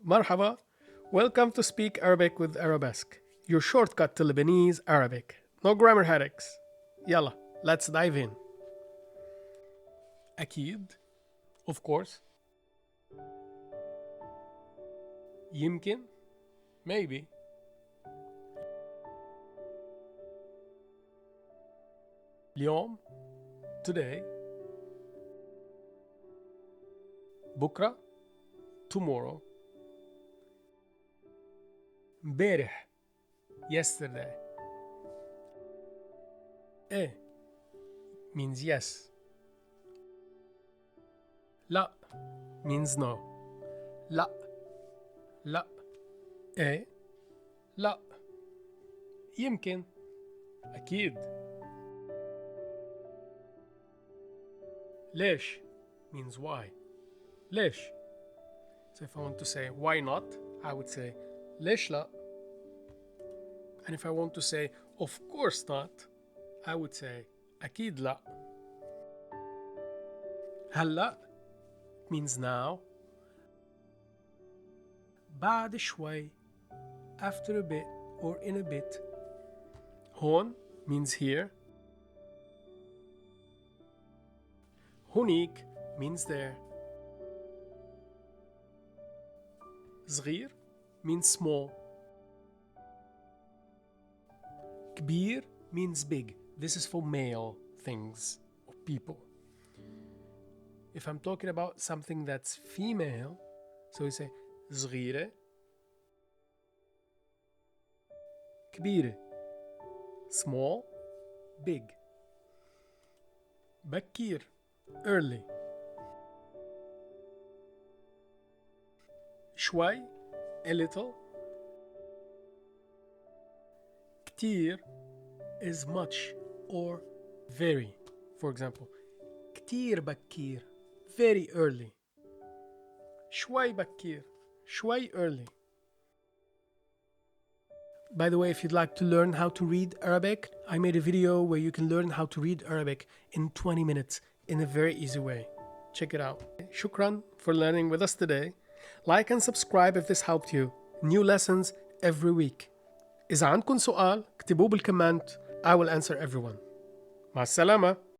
Marhaba. Welcome to Speak Arabic with Arabesque, your shortcut to Lebanese Arabic. No grammar headaches. Yalla, let's dive in. اكيد, of course. يمكن, maybe. اليوم, today. بكرا, tomorrow. مبارح, yesterday. means yes. لا means no. لا لا لا. يمكن, أكيد. ليش means why. ليش. So if I want to say why not, I would say ليش لا. And if I want to say of course not, I would say أكيد لا. هلا means now. بعد شوي, after a bit or in a bit. هون means here. هونيك means there. زغير means small. كبير means big. This is for male things or people. If I'm talking about something that's female, so we say زغيرة, كبيرة, small, big. بكير, early. شوي, a little. كتير is much or very. For example, كتير بكير, very early. شوي بكير, شوي early. By the way, if you'd like to learn how to read Arabic, I made a video where you can learn how to read Arabic in 20 minutes in a very easy way. Check it out. Shukran for learning with us today. Like and subscribe if this helped you. New lessons every week. إذا عندكم سؤال, اكتبوه بالكومنت. I will answer everyone. مع السلامة.